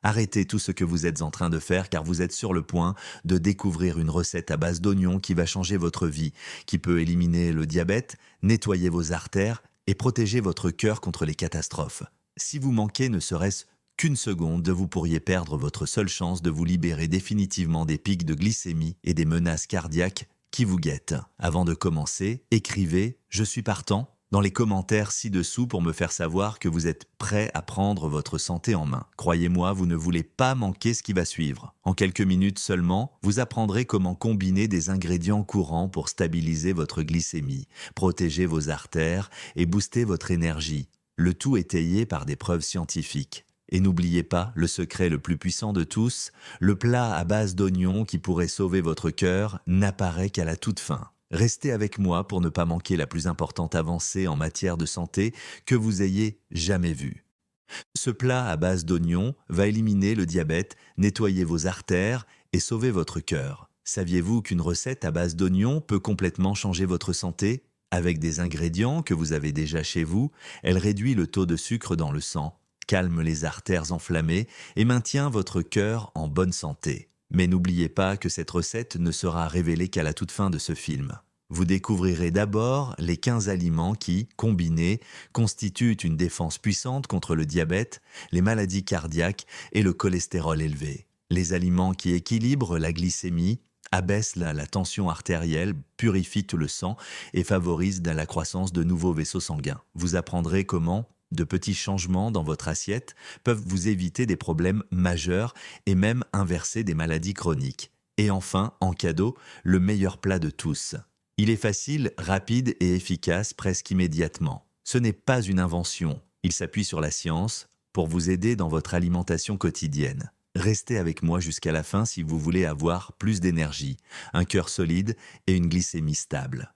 Arrêtez tout ce que vous êtes en train de faire car vous êtes sur le point de découvrir une recette à base d'oignons qui va changer votre vie, qui peut éliminer le diabète, nettoyer vos artères et protéger votre cœur contre les catastrophes. Si vous manquez ne serait-ce qu'une seconde, vous pourriez perdre votre seule chance de vous libérer définitivement des pics de glycémie et des menaces cardiaques qui vous guettent. Avant de commencer, écrivez « Je suis partant » dans les commentaires ci-dessous pour me faire savoir que vous êtes prêt à prendre votre santé en main. Croyez-moi, vous ne voulez pas manquer ce qui va suivre. En quelques minutes seulement, vous apprendrez comment combiner des ingrédients courants pour stabiliser votre glycémie, protéger vos artères et booster votre énergie. Le tout étayé par des preuves scientifiques. Et n'oubliez pas, le secret le plus puissant de tous, le plat à base d'oignons qui pourrait sauver votre cœur n'apparaît qu'à la toute fin. Restez avec moi pour ne pas manquer la plus importante avancée en matière de santé que vous ayez jamais vue. Ce plat à base d'oignons va éliminer le diabète, nettoyer vos artères et sauver votre cœur. Saviez-vous qu'une recette à base d'oignons peut complètement changer votre santé? Avec des ingrédients que vous avez déjà chez vous, elle réduit le taux de sucre dans le sang, calme les artères enflammées et maintient votre cœur en bonne santé. Mais n'oubliez pas que cette recette ne sera révélée qu'à la toute fin de ce film. Vous découvrirez d'abord les 15 aliments qui, combinés, constituent une défense puissante contre le diabète, les maladies cardiaques et le cholestérol élevé. Les aliments qui équilibrent la glycémie, abaissent la tension artérielle, purifient tout le sang et favorisent la croissance de nouveaux vaisseaux sanguins. Vous apprendrez comment de petits changements dans votre assiette peuvent vous éviter des problèmes majeurs et même inverser des maladies chroniques. Et enfin, en cadeau, le meilleur plat de tous. Il est facile, rapide et efficace presque immédiatement. Ce n'est pas une invention, il s'appuie sur la science pour vous aider dans votre alimentation quotidienne. Restez avec moi jusqu'à la fin si vous voulez avoir plus d'énergie, un cœur solide et une glycémie stable.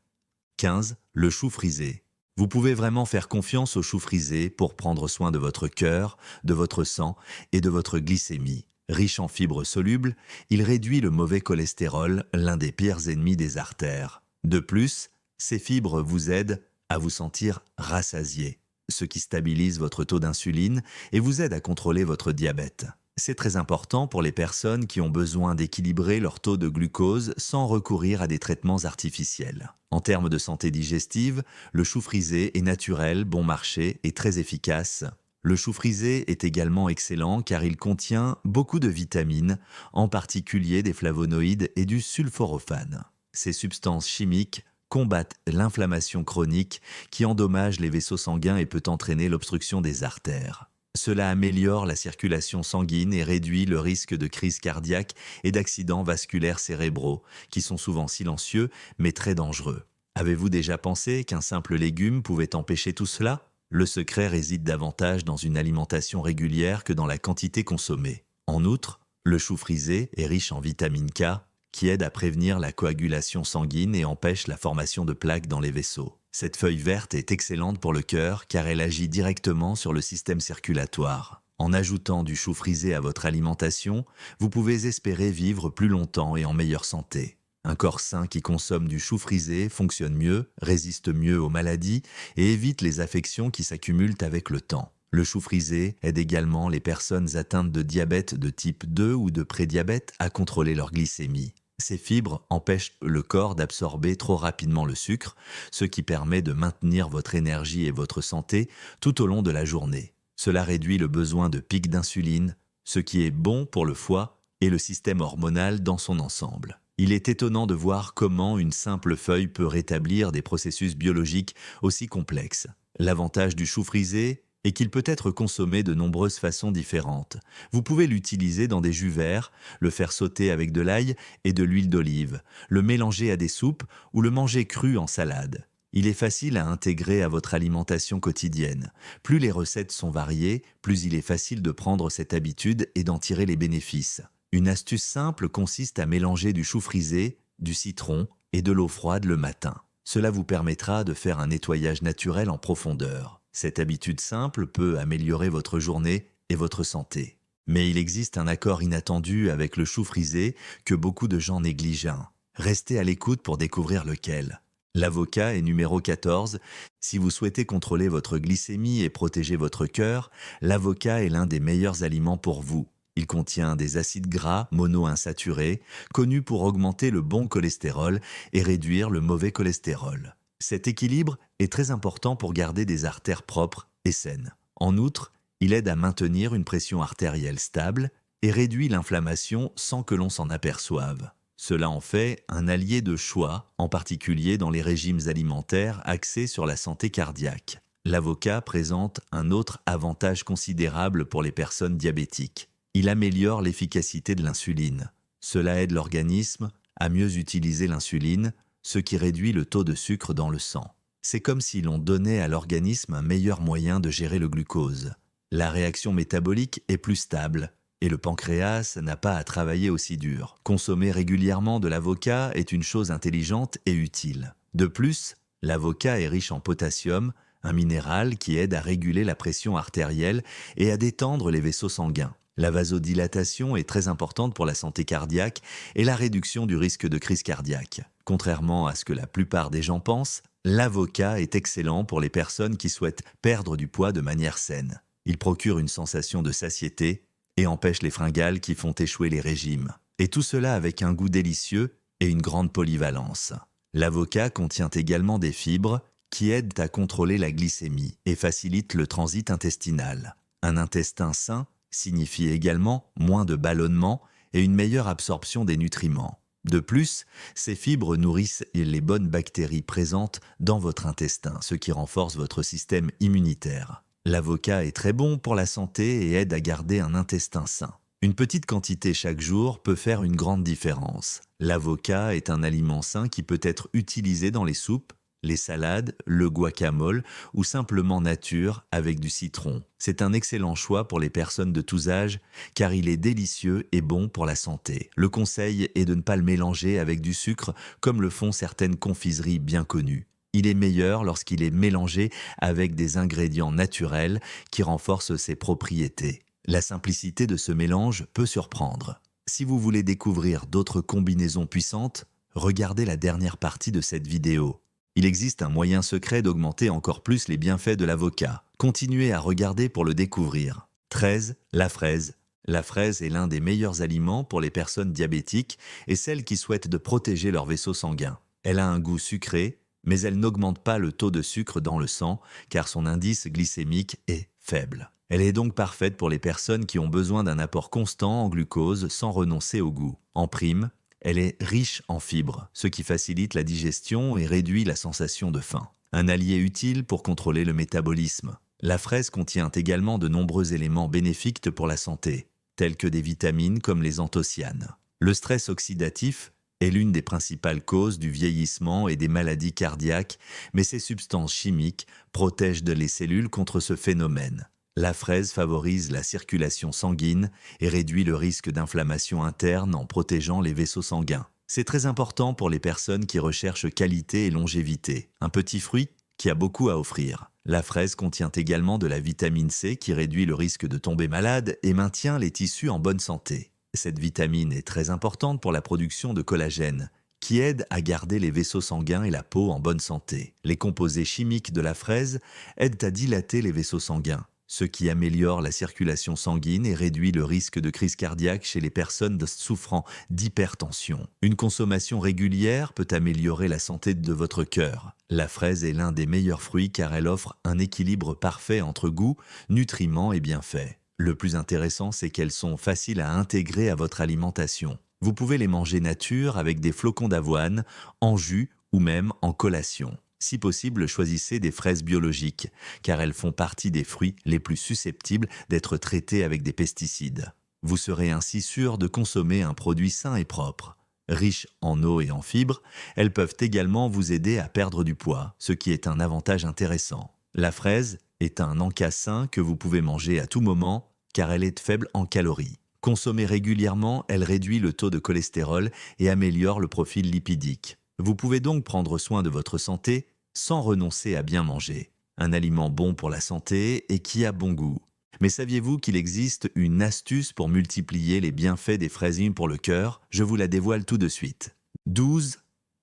15. Le chou frisé. Vous pouvez vraiment faire confiance au chou frisé pour prendre soin de votre cœur, de votre sang et de votre glycémie. Riche en fibres solubles, il réduit le mauvais cholestérol, l'un des pires ennemis des artères. De plus, ces fibres vous aident à vous sentir rassasié, ce qui stabilise votre taux d'insuline et vous aide à contrôler votre diabète. C'est très important pour les personnes qui ont besoin d'équilibrer leur taux de glucose sans recourir à des traitements artificiels. En termes de santé digestive, le chou frisé est naturel, bon marché et très efficace. Le chou frisé est également excellent car il contient beaucoup de vitamines, en particulier des flavonoïdes et du sulforaphane. Ces substances chimiques combattent l'inflammation chronique qui endommage les vaisseaux sanguins et peut entraîner l'obstruction des artères. Cela améliore la circulation sanguine et réduit le risque de crise cardiaque et d'accidents vasculaires cérébraux, qui sont souvent silencieux mais très dangereux. Avez-vous déjà pensé qu'un simple légume pouvait empêcher tout cela? Le secret réside davantage dans une alimentation régulière que dans la quantité consommée. En outre, le chou frisé est riche en vitamine K, qui aide à prévenir la coagulation sanguine et empêche la formation de plaques dans les vaisseaux. Cette feuille verte est excellente pour le cœur car elle agit directement sur le système circulatoire. En ajoutant du chou frisé à votre alimentation, vous pouvez espérer vivre plus longtemps et en meilleure santé. Un corps sain qui consomme du chou frisé fonctionne mieux, résiste mieux aux maladies et évite les affections qui s'accumulent avec le temps. Le chou frisé aide également les personnes atteintes de diabète de type 2 ou de prédiabète à contrôler leur glycémie. Ces fibres empêchent le corps d'absorber trop rapidement le sucre, ce qui permet de maintenir votre énergie et votre santé tout au long de la journée. Cela réduit le besoin de pics d'insuline, ce qui est bon pour le foie et le système hormonal dans son ensemble. Il est étonnant de voir comment une simple feuille peut rétablir des processus biologiques aussi complexes. L'avantage du chou frisé est qu'il peut être consommé de nombreuses façons différentes. Vous pouvez l'utiliser dans des jus verts, le faire sauter avec de l'ail et de l'huile d'olive, le mélanger à des soupes ou le manger cru en salade. Il est facile à intégrer à votre alimentation quotidienne. Plus les recettes sont variées, plus il est facile de prendre cette habitude et d'en tirer les bénéfices. Une astuce simple consiste à mélanger du chou frisé, du citron et de l'eau froide le matin. Cela vous permettra de faire un nettoyage naturel en profondeur. Cette habitude simple peut améliorer votre journée et votre santé. Mais il existe un accord inattendu avec le chou frisé que beaucoup de gens négligent. Restez à l'écoute pour découvrir lequel. L'avocat est numéro 14. Si vous souhaitez contrôler votre glycémie et protéger votre cœur, l'avocat est l'un des meilleurs aliments pour vous. Il contient des acides gras monoinsaturés, connus pour augmenter le bon cholestérol et réduire le mauvais cholestérol. Cet équilibre est très important pour garder des artères propres et saines. En outre, il aide à maintenir une pression artérielle stable et réduit l'inflammation sans que l'on s'en aperçoive. Cela en fait un allié de choix, en particulier dans les régimes alimentaires axés sur la santé cardiaque. L'avocat présente un autre avantage considérable pour les personnes diabétiques. Il améliore l'efficacité de l'insuline. Cela aide l'organisme à mieux utiliser l'insuline, ce qui réduit le taux de sucre dans le sang. C'est comme si l'on donnait à l'organisme un meilleur moyen de gérer le glucose. La réaction métabolique est plus stable et le pancréas n'a pas à travailler aussi dur. Consommer régulièrement de l'avocat est une chose intelligente et utile. De plus, l'avocat est riche en potassium, un minéral qui aide à réguler la pression artérielle et à détendre les vaisseaux sanguins. La vasodilatation est très importante pour la santé cardiaque et la réduction du risque de crise cardiaque. Contrairement à ce que la plupart des gens pensent, l'avocat est excellent pour les personnes qui souhaitent perdre du poids de manière saine. Il procure une sensation de satiété et empêche les fringales qui font échouer les régimes. Et tout cela avec un goût délicieux et une grande polyvalence. L'avocat contient également des fibres qui aident à contrôler la glycémie et facilitent le transit intestinal. Un intestin sain signifie également moins de ballonnement et une meilleure absorption des nutriments. De plus, ces fibres nourrissent les bonnes bactéries présentes dans votre intestin, ce qui renforce votre système immunitaire. L'avocat est très bon pour la santé et aide à garder un intestin sain. Une petite quantité chaque jour peut faire une grande différence. L'avocat est un aliment sain qui peut être utilisé dans les soupes, les salades, le guacamole ou simplement nature avec du citron. C'est un excellent choix pour les personnes de tous âges car il est délicieux et bon pour la santé. Le conseil est de ne pas le mélanger avec du sucre comme le font certaines confiseries bien connues. Il est meilleur lorsqu'il est mélangé avec des ingrédients naturels qui renforcent ses propriétés. La simplicité de ce mélange peut surprendre. Si vous voulez découvrir d'autres combinaisons puissantes, regardez la dernière partie de cette vidéo. Il existe un moyen secret d'augmenter encore plus les bienfaits de l'avocat. Continuez à regarder pour le découvrir. 13. La fraise. La fraise est l'un des meilleurs aliments pour les personnes diabétiques et celles qui souhaitent de protéger leur vaisseau sanguin. Elle a un goût sucré, mais elle n'augmente pas le taux de sucre dans le sang car son indice glycémique est faible. Elle est donc parfaite pour les personnes qui ont besoin d'un apport constant en glucose sans renoncer au goût. En prime, elle est riche en fibres, ce qui facilite la digestion et réduit la sensation de faim. Un allié utile pour contrôler le métabolisme. La fraise contient également de nombreux éléments bénéfiques pour la santé, tels que des vitamines comme les anthocyanes. Le stress oxydatif est l'une des principales causes du vieillissement et des maladies cardiaques, mais ces substances chimiques protègent les cellules contre ce phénomène. La fraise favorise la circulation sanguine et réduit le risque d'inflammation interne en protégeant les vaisseaux sanguins. C'est très important pour les personnes qui recherchent qualité et longévité. Un petit fruit qui a beaucoup à offrir. La fraise contient également de la vitamine C qui réduit le risque de tomber malade et maintient les tissus en bonne santé. Cette vitamine est très importante pour la production de collagène, qui aide à garder les vaisseaux sanguins et la peau en bonne santé. Les composés chimiques de la fraise aident à dilater les vaisseaux sanguins, ce qui améliore la circulation sanguine et réduit le risque de crise cardiaque chez les personnes souffrant d'hypertension. Une consommation régulière peut améliorer la santé de votre cœur. La fraise est l'un des meilleurs fruits car elle offre un équilibre parfait entre goût, nutriments et bienfaits. Le plus intéressant, c'est qu'elles sont faciles à intégrer à votre alimentation. Vous pouvez les manger nature avec des flocons d'avoine, en jus ou même en collation. Si possible, choisissez des fraises biologiques, car elles font partie des fruits les plus susceptibles d'être traités avec des pesticides. Vous serez ainsi sûr de consommer un produit sain et propre. Riches en eau et en fibres, elles peuvent également vous aider à perdre du poids, ce qui est un avantage intéressant. La fraise est un encas sain que vous pouvez manger à tout moment, car elle est faible en calories. Consommée régulièrement, elle réduit le taux de cholestérol et améliore le profil lipidique. Vous pouvez donc prendre soin de votre santé sans renoncer à bien manger. Un aliment bon pour la santé et qui a bon goût. Mais saviez-vous qu'il existe une astuce pour multiplier les bienfaits des fraises pour le cœur? Je vous la dévoile tout de suite. 12.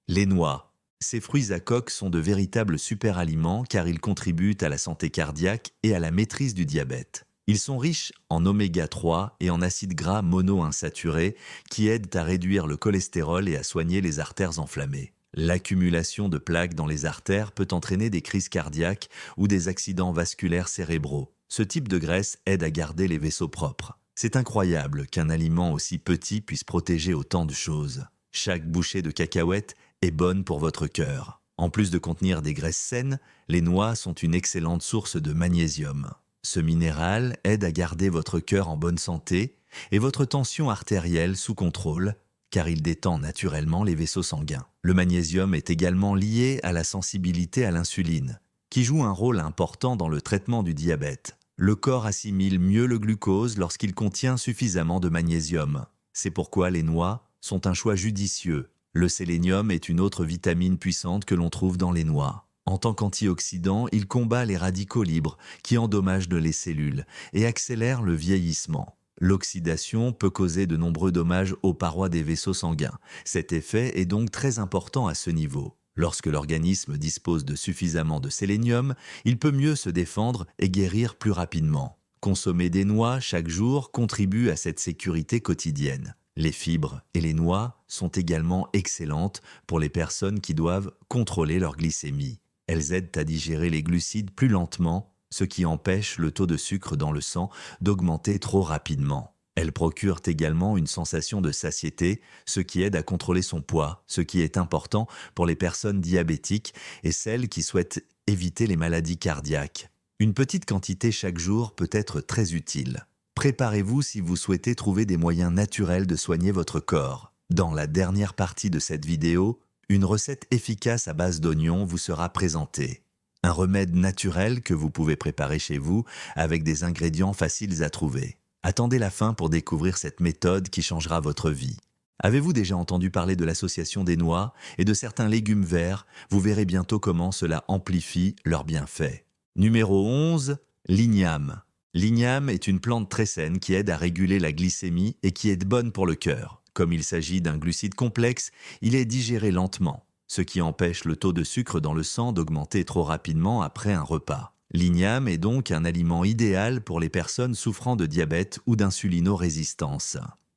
Les noix. Ces fruits à coque sont de véritables super-aliments car ils contribuent à la santé cardiaque et à la maîtrise du diabète. Ils sont riches en oméga 3 et en acides gras monoinsaturés qui aident à réduire le cholestérol et à soigner les artères enflammées. L'accumulation de plaques dans les artères peut entraîner des crises cardiaques ou des accidents vasculaires cérébraux. Ce type de graisse aide à garder les vaisseaux propres. C'est incroyable qu'un aliment aussi petit puisse protéger autant de choses. Chaque bouchée de cacahuètes est bonne pour votre cœur. En plus de contenir des graisses saines, les noix sont une excellente source de magnésium. Ce minéral aide à garder votre cœur en bonne santé et votre tension artérielle sous contrôle, car il détend naturellement les vaisseaux sanguins. Le magnésium est également lié à la sensibilité à l'insuline, qui joue un rôle important dans le traitement du diabète. Le corps assimile mieux le glucose lorsqu'il contient suffisamment de magnésium. C'est pourquoi les noix sont un choix judicieux. Le sélénium est une autre vitamine puissante que l'on trouve dans les noix. En tant qu'antioxydant, il combat les radicaux libres qui endommagent les cellules et accélère le vieillissement. L'oxydation peut causer de nombreux dommages aux parois des vaisseaux sanguins. Cet effet est donc très important à ce niveau. Lorsque l'organisme dispose de suffisamment de sélénium, il peut mieux se défendre et guérir plus rapidement. Consommer des noix chaque jour contribue à cette sécurité quotidienne. Les fibres et les noix sont également excellentes pour les personnes qui doivent contrôler leur glycémie. Elles aident à digérer les glucides plus lentement, ce qui empêche le taux de sucre dans le sang d'augmenter trop rapidement. Elles procurent également une sensation de satiété, ce qui aide à contrôler son poids, ce qui est important pour les personnes diabétiques et celles qui souhaitent éviter les maladies cardiaques. Une petite quantité chaque jour peut être très utile. Préparez-vous si vous souhaitez trouver des moyens naturels de soigner votre corps. Dans la dernière partie de cette vidéo, une recette efficace à base d'oignons vous sera présentée. Un remède naturel que vous pouvez préparer chez vous avec des ingrédients faciles à trouver. Attendez la fin pour découvrir cette méthode qui changera votre vie. Avez-vous déjà entendu parler de l'association des noix et de certains légumes verts? Vous verrez bientôt comment cela amplifie leurs bienfaits. Numéro 11, l'igname. L'igname est une plante très saine qui aide à réguler la glycémie et qui est bonne pour le cœur. Comme il s'agit d'un glucide complexe, il est digéré lentement, ce qui empêche le taux de sucre dans le sang d'augmenter trop rapidement après un repas. L'igname est donc un aliment idéal pour les personnes souffrant de diabète ou d'insulinorésistance.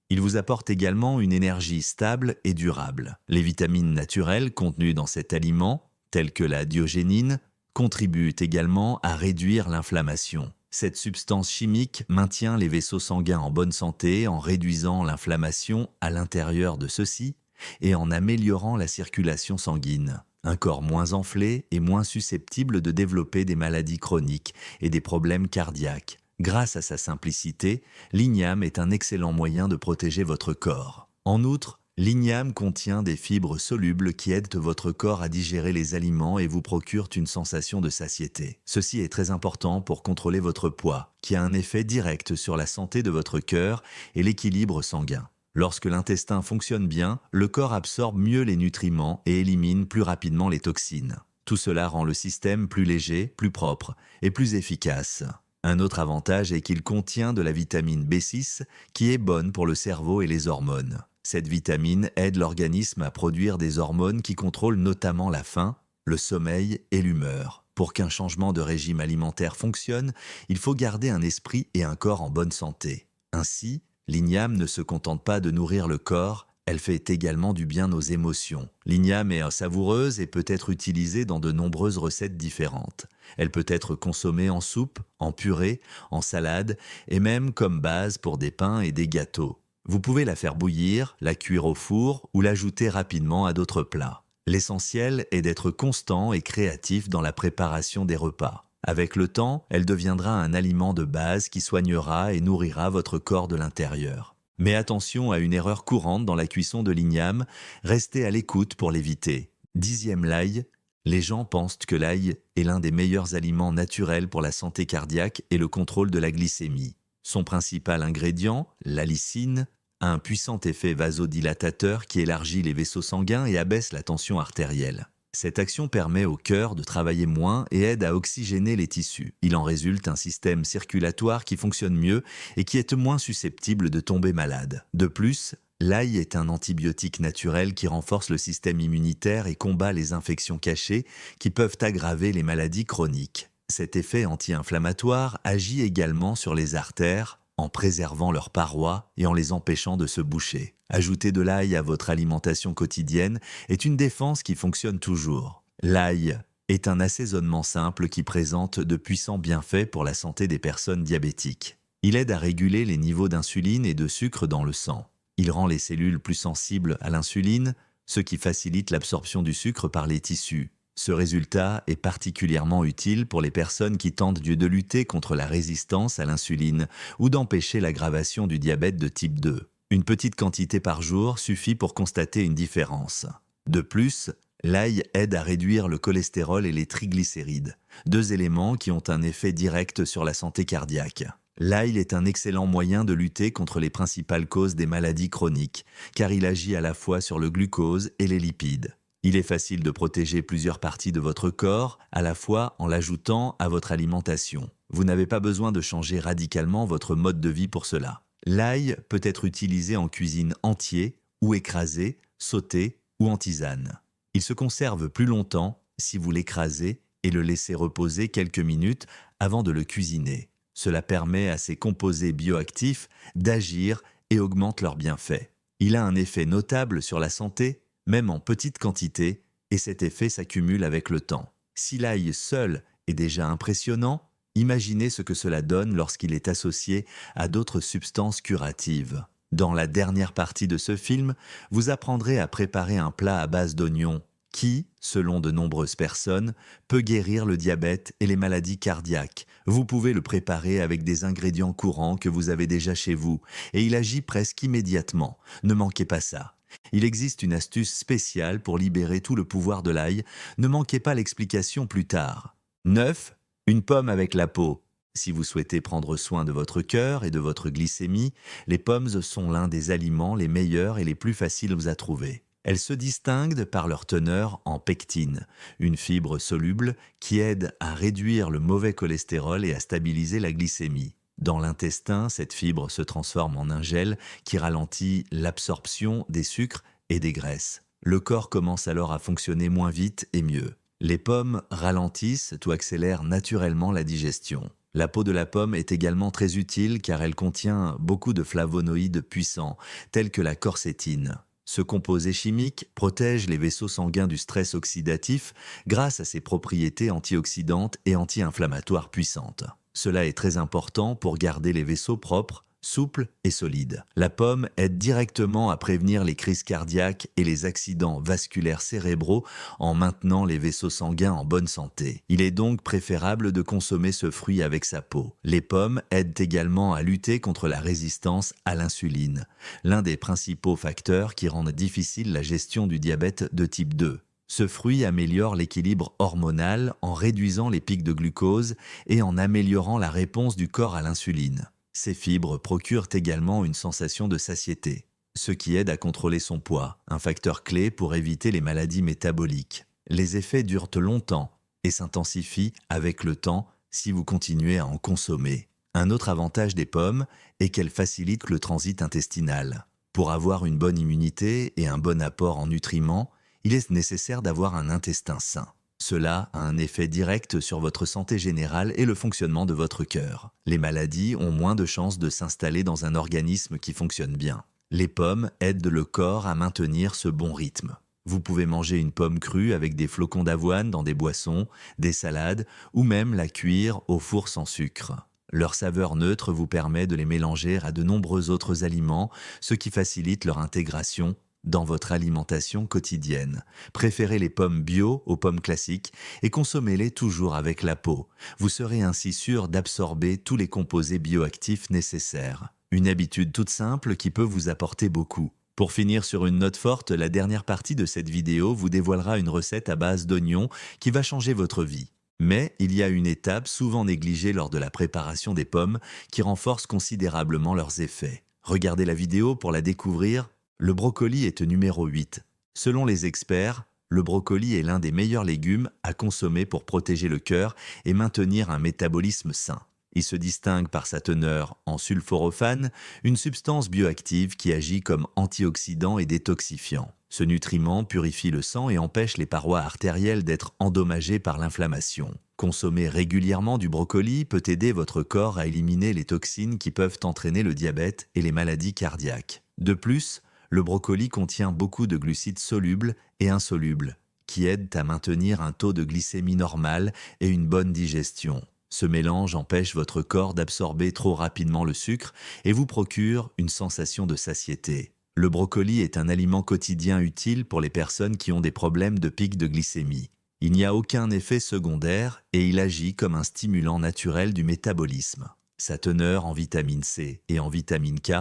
Il vous apporte également une énergie stable et durable. Les vitamines naturelles contenues dans cet aliment, telles que la diogénine, contribuent également à réduire l'inflammation. Cette substance chimique maintient les vaisseaux sanguins en bonne santé en réduisant l'inflammation à l'intérieur de ceux-ci et en améliorant la circulation sanguine. Un corps moins enflé est moins susceptible de développer des maladies chroniques et des problèmes cardiaques. Grâce à sa simplicité, l'igname est un excellent moyen de protéger votre corps. En outre, l'igname contient des fibres solubles qui aident votre corps à digérer les aliments et vous procurent une sensation de satiété. Ceci est très important pour contrôler votre poids, qui a un effet direct sur la santé de votre cœur et l'équilibre sanguin. Lorsque l'intestin fonctionne bien, le corps absorbe mieux les nutriments et élimine plus rapidement les toxines. Tout cela rend le système plus léger, plus propre et plus efficace. Un autre avantage est qu'il contient de la vitamine B6 qui est bonne pour le cerveau et les hormones. Cette vitamine aide l'organisme à produire des hormones qui contrôlent notamment la faim, le sommeil et l'humeur. Pour qu'un changement de régime alimentaire fonctionne, il faut garder un esprit et un corps en bonne santé. Ainsi, l'igname ne se contente pas de nourrir le corps, elle fait également du bien aux émotions. L'igname est savoureuse et peut être utilisée dans de nombreuses recettes différentes. Elle peut être consommée en soupe, en purée, en salade et même comme base pour des pains et des gâteaux. Vous pouvez la faire bouillir, la cuire au four ou l'ajouter rapidement à d'autres plats. L'essentiel est d'être constant et créatif dans la préparation des repas. Avec le temps, elle deviendra un aliment de base qui soignera et nourrira votre corps de l'intérieur. Mais attention à une erreur courante dans la cuisson de l'igname, restez à l'écoute pour l'éviter. 10e, l'ail. Les gens pensent que l'ail est l'un des meilleurs aliments naturels pour la santé cardiaque et le contrôle de la glycémie. Son principal ingrédient, l'allicine, a un puissant effet vasodilatateur qui élargit les vaisseaux sanguins et abaisse la tension artérielle. Cette action permet au cœur de travailler moins et aide à oxygéner les tissus. Il en résulte un système circulatoire qui fonctionne mieux et qui est moins susceptible de tomber malade. De plus, l'ail est un antibiotique naturel qui renforce le système immunitaire et combat les infections cachées qui peuvent aggraver les maladies chroniques. Cet effet anti-inflammatoire agit également sur les artères en préservant leurs parois et en les empêchant de se boucher. Ajouter de l'ail à votre alimentation quotidienne est une défense qui fonctionne toujours. L'ail est un assaisonnement simple qui présente de puissants bienfaits pour la santé des personnes diabétiques. Il aide à réguler les niveaux d'insuline et de sucre dans le sang. Il rend les cellules plus sensibles à l'insuline, ce qui facilite l'absorption du sucre par les tissus. Ce résultat est particulièrement utile pour les personnes qui tentent de lutter contre la résistance à l'insuline ou d'empêcher l'aggravation du diabète de type 2. Une petite quantité par jour suffit pour constater une différence. De plus, l'ail aide à réduire le cholestérol et les triglycérides, deux éléments qui ont un effet direct sur la santé cardiaque. L'ail est un excellent moyen de lutter contre les principales causes des maladies chroniques, car il agit à la fois sur le glucose et les lipides. Il est facile de protéger plusieurs parties de votre corps, à la fois en l'ajoutant à votre alimentation. Vous n'avez pas besoin de changer radicalement votre mode de vie pour cela. L'ail peut être utilisé en cuisine entier ou écrasé, sauté ou en tisane. Il se conserve plus longtemps si vous l'écrasez et le laissez reposer quelques minutes avant de le cuisiner. Cela permet à ces composés bioactifs d'agir et augmente leurs bienfaits. Il a un effet notable sur la santé, même en petite quantité, et cet effet s'accumule avec le temps. Si l'ail seul est déjà impressionnant, imaginez ce que cela donne lorsqu'il est associé à d'autres substances curatives. Dans la dernière partie de ce film, vous apprendrez à préparer un plat à base d'oignons qui, selon de nombreuses personnes, peut guérir le diabète et les maladies cardiaques. Vous pouvez le préparer avec des ingrédients courants que vous avez déjà chez vous, et il agit presque immédiatement. Ne manquez pas ça. Il existe une astuce spéciale pour libérer tout le pouvoir de l'ail. Ne manquez pas l'explication plus tard. 9. Une pomme avec la peau. Si vous souhaitez prendre soin de votre cœur et de votre glycémie, les pommes sont l'un des aliments les meilleurs et les plus faciles à trouver. Elles se distinguent par leur teneur en pectine, une fibre soluble qui aide à réduire le mauvais cholestérol et à stabiliser la glycémie. Dans l'intestin, cette fibre se transforme en un gel qui ralentit l'absorption des sucres et des graisses. Le corps commence alors à fonctionner moins vite et mieux. Les pommes ralentissent ou accélèrent naturellement la digestion. La peau de la pomme est également très utile car elle contient beaucoup de flavonoïdes puissants, tels que la quercétine. Ce composé chimique protège les vaisseaux sanguins du stress oxydatif grâce à ses propriétés antioxydantes et anti-inflammatoires puissantes. Cela est très important pour garder les vaisseaux propres, souples et solides. La pomme aide directement à prévenir les crises cardiaques et les accidents vasculaires cérébraux en maintenant les vaisseaux sanguins en bonne santé. Il est donc préférable de consommer ce fruit avec sa peau. Les pommes aident également à lutter contre la résistance à l'insuline, l'un des principaux facteurs qui rendent difficile la gestion du diabète de type 2. Ce fruit améliore l'équilibre hormonal en réduisant les pics de glucose et en améliorant la réponse du corps à l'insuline. Ces fibres procurent également une sensation de satiété, ce qui aide à contrôler son poids, un facteur clé pour éviter les maladies métaboliques. Les effets durent longtemps et s'intensifient avec le temps si vous continuez à en consommer. Un autre avantage des pommes est qu'elles facilitent le transit intestinal. Pour avoir une bonne immunité et un bon apport en nutriments, il est nécessaire d'avoir un intestin sain. Cela a un effet direct sur votre santé générale et le fonctionnement de votre cœur. Les maladies ont moins de chances de s'installer dans un organisme qui fonctionne bien. Les pommes aident le corps à maintenir ce bon rythme. Vous pouvez manger une pomme crue avec des flocons d'avoine dans des boissons, des salades ou même la cuire au four sans sucre. Leur saveur neutre vous permet de les mélanger à de nombreux autres aliments, ce qui facilite leur intégration dans votre alimentation quotidienne. Préférez les pommes bio aux pommes classiques et consommez-les toujours avec la peau. Vous serez ainsi sûr d'absorber tous les composés bioactifs nécessaires. Une habitude toute simple qui peut vous apporter beaucoup. Pour finir sur une note forte, la dernière partie de cette vidéo vous dévoilera une recette à base d'oignons qui va changer votre vie. Mais il y a une étape souvent négligée lors de la préparation des pommes qui renforce considérablement leurs effets. Regardez la vidéo pour la découvrir. Le brocoli est numéro 8. Selon les experts, le brocoli est l'un des meilleurs légumes à consommer pour protéger le cœur et maintenir un métabolisme sain. Il se distingue par sa teneur en sulforaphane, une substance bioactive qui agit comme antioxydant et détoxifiant. Ce nutriment purifie le sang et empêche les parois artérielles d'être endommagées par l'inflammation. Consommer régulièrement du brocoli peut aider votre corps à éliminer les toxines qui peuvent entraîner le diabète et les maladies cardiaques. De plus, le brocoli contient beaucoup de glucides solubles et insolubles, qui aident à maintenir un taux de glycémie normal et une bonne digestion. Ce mélange empêche votre corps d'absorber trop rapidement le sucre et vous procure une sensation de satiété. Le brocoli est un aliment quotidien utile pour les personnes qui ont des problèmes de pic de glycémie. Il n'y a aucun effet secondaire et il agit comme un stimulant naturel du métabolisme. Sa teneur en vitamine C et en vitamine K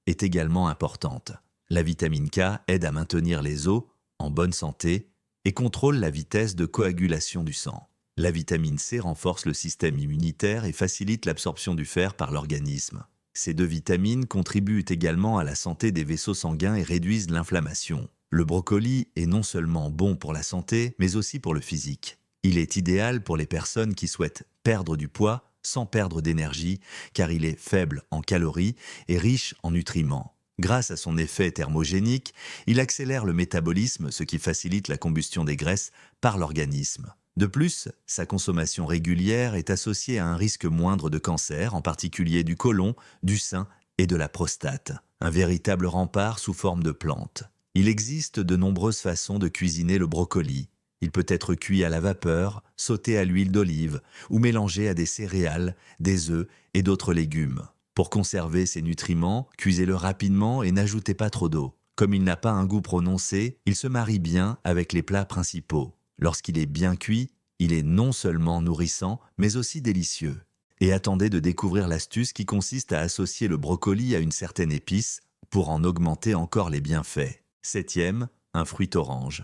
est également importante. La vitamine K aide à maintenir les os en bonne santé et contrôle la vitesse de coagulation du sang. La vitamine C renforce le système immunitaire et facilite l'absorption du fer par l'organisme. Ces deux vitamines contribuent également à la santé des vaisseaux sanguins et réduisent l'inflammation. Le brocoli est non seulement bon pour la santé, mais aussi pour le physique. Il est idéal pour les personnes qui souhaitent perdre du poids sans perdre d'énergie, car il est faible en calories et riche en nutriments. Grâce à son effet thermogénique, il accélère le métabolisme, ce qui facilite la combustion des graisses par l'organisme. De plus, sa consommation régulière est associée à un risque moindre de cancer, en particulier du côlon, du sein et de la prostate. Un véritable rempart sous forme de plante. Il existe de nombreuses façons de cuisiner le brocoli. Il peut être cuit à la vapeur, sauté à l'huile d'olive ou mélangé à des céréales, des œufs et d'autres légumes. Pour conserver ces nutriments, cuisez-le rapidement et n'ajoutez pas trop d'eau. Comme il n'a pas un goût prononcé, il se marie bien avec les plats principaux. Lorsqu'il est bien cuit, il est non seulement nourrissant, mais aussi délicieux. Et attendez de découvrir l'astuce qui consiste à associer le brocoli à une certaine épice pour en augmenter encore les bienfaits. 7e, un fruit orange.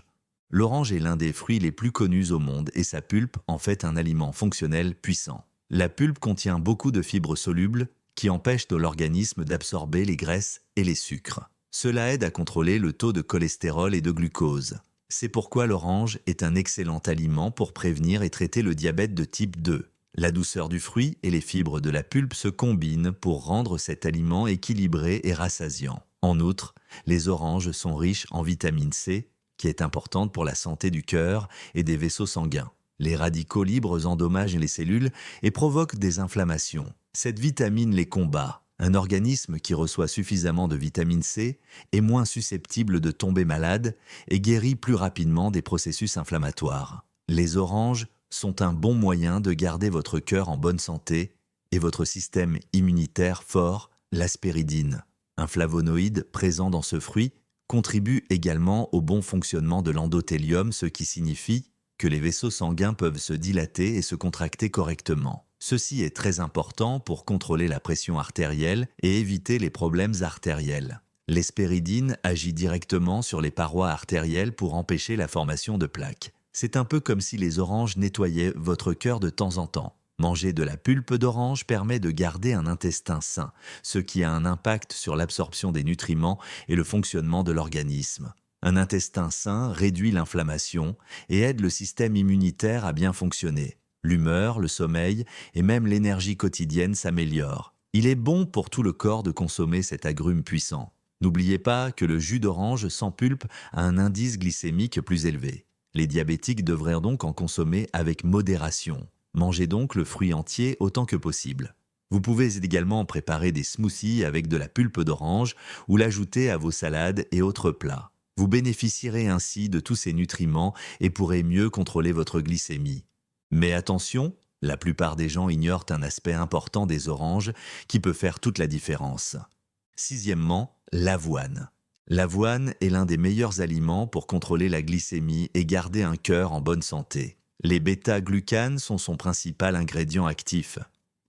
L'orange est l'un des fruits les plus connus au monde et sa pulpe en fait un aliment fonctionnel puissant. La pulpe contient beaucoup de fibres solubles qui empêchent de l'organisme d'absorber les graisses et les sucres. Cela aide à contrôler le taux de cholestérol et de glucose. C'est pourquoi l'orange est un excellent aliment pour prévenir et traiter le diabète de type 2. La douceur du fruit et les fibres de la pulpe se combinent pour rendre cet aliment équilibré et rassasiant. En outre, les oranges sont riches en vitamine C, qui est importante pour la santé du cœur et des vaisseaux sanguins. Les radicaux libres endommagent les cellules et provoquent des inflammations. Cette vitamine les combat. Un organisme qui reçoit suffisamment de vitamine C est moins susceptible de tomber malade et guérit plus rapidement des processus inflammatoires. Les oranges sont un bon moyen de garder votre cœur en bonne santé et votre système immunitaire fort. L'asperidine, un flavonoïde présent dans ce fruit, contribue également au bon fonctionnement de l'endothélium, ce qui signifie que les vaisseaux sanguins peuvent se dilater et se contracter correctement. Ceci est très important pour contrôler la pression artérielle et éviter les problèmes artériels. L'hespéridine agit directement sur les parois artérielles pour empêcher la formation de plaques. C'est un peu comme si les oranges nettoyaient votre cœur de temps en temps. Manger de la pulpe d'orange permet de garder un intestin sain, ce qui a un impact sur l'absorption des nutriments et le fonctionnement de l'organisme. Un intestin sain réduit l'inflammation et aide le système immunitaire à bien fonctionner. L'humeur, le sommeil et même l'énergie quotidienne s'améliorent. Il est bon pour tout le corps de consommer cet agrume puissant. N'oubliez pas que le jus d'orange sans pulpe a un indice glycémique plus élevé. Les diabétiques devraient donc en consommer avec modération. Mangez donc le fruit entier autant que possible. Vous pouvez également préparer des smoothies avec de la pulpe d'orange ou l'ajouter à vos salades et autres plats. Vous bénéficierez ainsi de tous ces nutriments et pourrez mieux contrôler votre glycémie. Mais attention, la plupart des gens ignorent un aspect important des oranges qui peut faire toute la différence. 6e, l'avoine. L'avoine est l'un des meilleurs aliments pour contrôler la glycémie et garder un cœur en bonne santé. Les bêta-glucanes sont son principal ingrédient actif.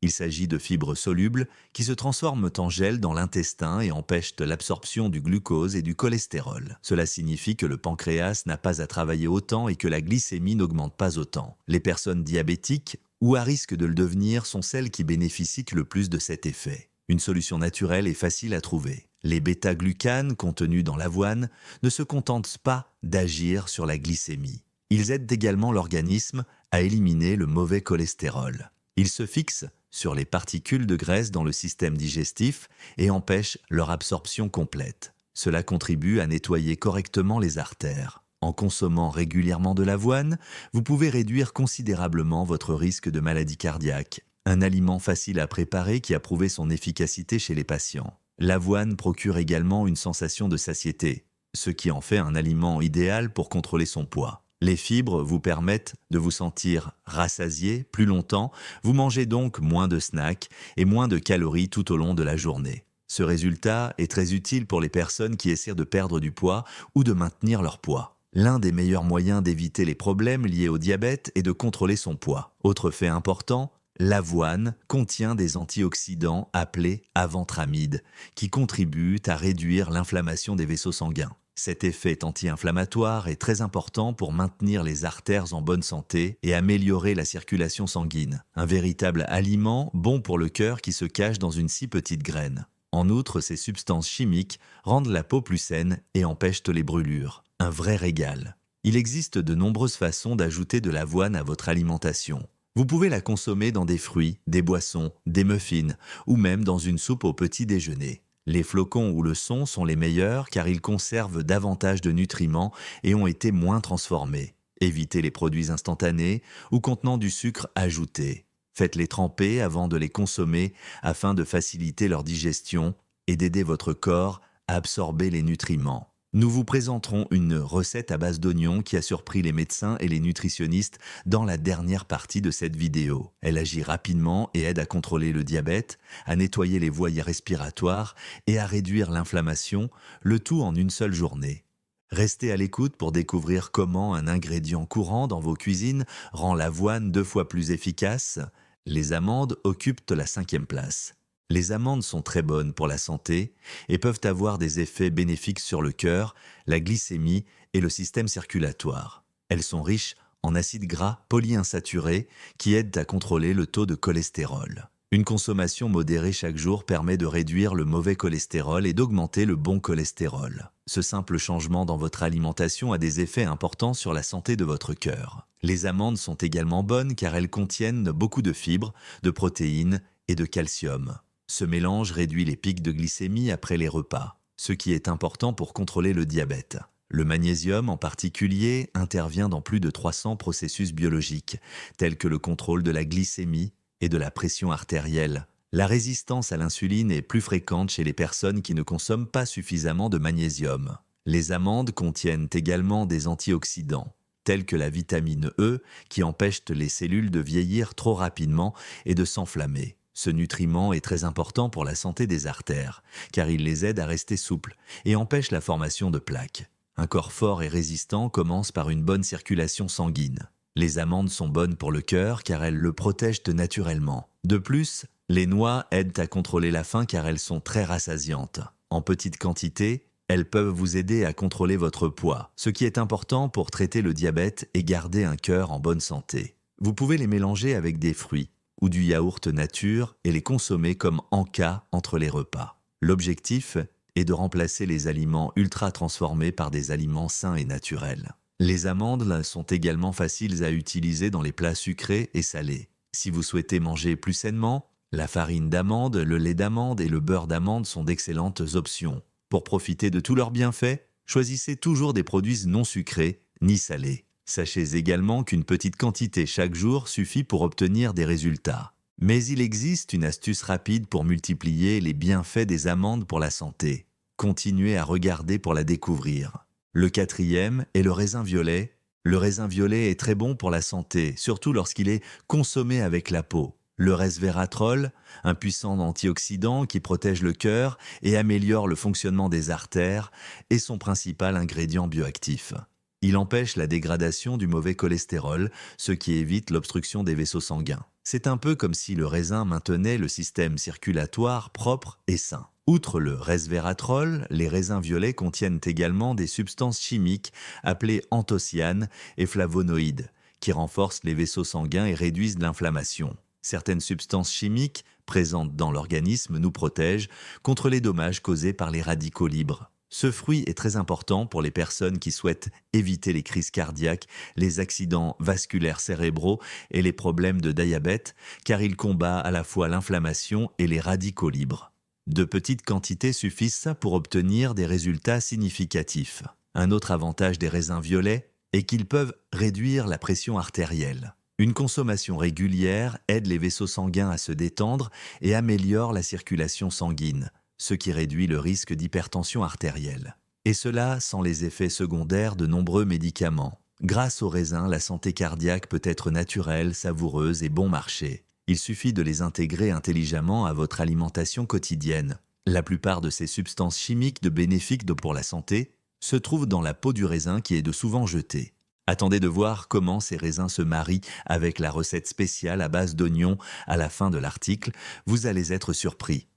Il s'agit de fibres solubles qui se transforment en gel dans l'intestin et empêchent l'absorption du glucose et du cholestérol. Cela signifie que le pancréas n'a pas à travailler autant et que la glycémie n'augmente pas autant. Les personnes diabétiques ou à risque de le devenir sont celles qui bénéficient le plus de cet effet. Une solution naturelle et facile à trouver. Les bêta-glucanes contenus dans l'avoine ne se contentent pas d'agir sur la glycémie. Ils aident également l'organisme à éliminer le mauvais cholestérol. Il se fixe sur les particules de graisse dans le système digestif et empêche leur absorption complète. Cela contribue à nettoyer correctement les artères. En consommant régulièrement de l'avoine, vous pouvez réduire considérablement votre risque de maladie cardiaque. Un aliment facile à préparer qui a prouvé son efficacité chez les patients. L'avoine procure également une sensation de satiété, ce qui en fait un aliment idéal pour contrôler son poids. Les fibres vous permettent de vous sentir rassasié plus longtemps, vous mangez donc moins de snacks et moins de calories tout au long de la journée. Ce résultat est très utile pour les personnes qui essaient de perdre du poids ou de maintenir leur poids. L'un des meilleurs moyens d'éviter les problèmes liés au diabète est de contrôler son poids. Autre fait important, l'avoine contient des antioxydants appelés aventramides qui contribuent à réduire l'inflammation des vaisseaux sanguins. Cet effet anti-inflammatoire est très important pour maintenir les artères en bonne santé et améliorer la circulation sanguine. Un véritable aliment bon pour le cœur qui se cache dans une si petite graine. En outre, ces substances chimiques rendent la peau plus saine et empêchent les brûlures. Un vrai régal. Il existe de nombreuses façons d'ajouter de l'avoine à votre alimentation. Vous pouvez la consommer dans des fruits, des boissons, des muffins ou même dans une soupe au petit déjeuner. Les flocons ou le son sont les meilleurs car ils conservent davantage de nutriments et ont été moins transformés. Évitez les produits instantanés ou contenant du sucre ajouté. Faites-les tremper avant de les consommer afin de faciliter leur digestion et d'aider votre corps à absorber les nutriments. Nous vous présenterons une recette à base d'oignons qui a surpris les médecins et les nutritionnistes dans la dernière partie de cette vidéo. Elle agit rapidement et aide à contrôler le diabète, à nettoyer les voies respiratoires et à réduire l'inflammation, le tout en une seule journée. Restez à l'écoute pour découvrir comment un ingrédient courant dans vos cuisines rend l'avoine 2 fois plus efficace. Les amandes occupent la 5e place. Les amandes sont très bonnes pour la santé et peuvent avoir des effets bénéfiques sur le cœur, la glycémie et le système circulatoire. Elles sont riches en acides gras polyinsaturés qui aident à contrôler le taux de cholestérol. Une consommation modérée chaque jour permet de réduire le mauvais cholestérol et d'augmenter le bon cholestérol. Ce simple changement dans votre alimentation a des effets importants sur la santé de votre cœur. Les amandes sont également bonnes car elles contiennent beaucoup de fibres, de protéines et de calcium. Ce mélange réduit les pics de glycémie après les repas, ce qui est important pour contrôler le diabète. Le magnésium en particulier intervient dans plus de 300 processus biologiques, tels que le contrôle de la glycémie et de la pression artérielle. La résistance à l'insuline est plus fréquente chez les personnes qui ne consomment pas suffisamment de magnésium. Les amandes contiennent également des antioxydants, tels que la vitamine E, qui empêche les cellules de vieillir trop rapidement et de s'enflammer. Ce nutriment est très important pour la santé des artères, car il les aide à rester souples et empêche la formation de plaques. Un corps fort et résistant commence par une bonne circulation sanguine. Les amandes sont bonnes pour le cœur car elles le protègent naturellement. De plus, les noix aident à contrôler la faim car elles sont très rassasiantes. En petite quantité, elles peuvent vous aider à contrôler votre poids, ce qui est important pour traiter le diabète et garder un cœur en bonne santé. Vous pouvez les mélanger avec des fruits ou du yaourt nature et les consommer comme en-cas entre les repas. L'objectif est de remplacer les aliments ultra transformés par des aliments sains et naturels. Les amandes sont également faciles à utiliser dans les plats sucrés et salés. Si vous souhaitez manger plus sainement, la farine d'amande, le lait d'amande et le beurre d'amande sont d'excellentes options. Pour profiter de tous leurs bienfaits, choisissez toujours des produits non sucrés ni salés. Sachez également qu'une petite quantité chaque jour suffit pour obtenir des résultats. Mais il existe une astuce rapide pour multiplier les bienfaits des amandes pour la santé. Continuez à regarder pour la découvrir. Le 4e est le raisin violet. Le raisin violet est très bon pour la santé, surtout lorsqu'il est consommé avec la peau. Le resveratrol, un puissant antioxydant qui protège le cœur et améliore le fonctionnement des artères, est son principal ingrédient bioactif. Il empêche la dégradation du mauvais cholestérol, ce qui évite l'obstruction des vaisseaux sanguins. C'est un peu comme si le raisin maintenait le système circulatoire propre et sain. Outre le resveratrol, les raisins violets contiennent également des substances chimiques appelées anthocyanes et flavonoïdes, qui renforcent les vaisseaux sanguins et réduisent l'inflammation. Certaines substances chimiques présentes dans l'organisme nous protègent contre les dommages causés par les radicaux libres. Ce fruit est très important pour les personnes qui souhaitent éviter les crises cardiaques, les accidents vasculaires cérébraux et les problèmes de diabète, car il combat à la fois l'inflammation et les radicaux libres. De petites quantités suffisent pour obtenir des résultats significatifs. Un autre avantage des raisins violets est qu'ils peuvent réduire la pression artérielle. Une consommation régulière aide les vaisseaux sanguins à se détendre et améliore la circulation sanguine, ce qui réduit le risque d'hypertension artérielle. Et cela sans les effets secondaires de nombreux médicaments. Grâce aux raisins, la santé cardiaque peut être naturelle, savoureuse et bon marché. Il suffit de les intégrer intelligemment à votre alimentation quotidienne. La plupart de ces substances chimiques bénéfiques pour la santé se trouvent dans la peau du raisin qui est de souvent jetée. Attendez de voir comment ces raisins se marient avec la recette spéciale à base d'oignons à la fin de l'article, vous allez être surpris.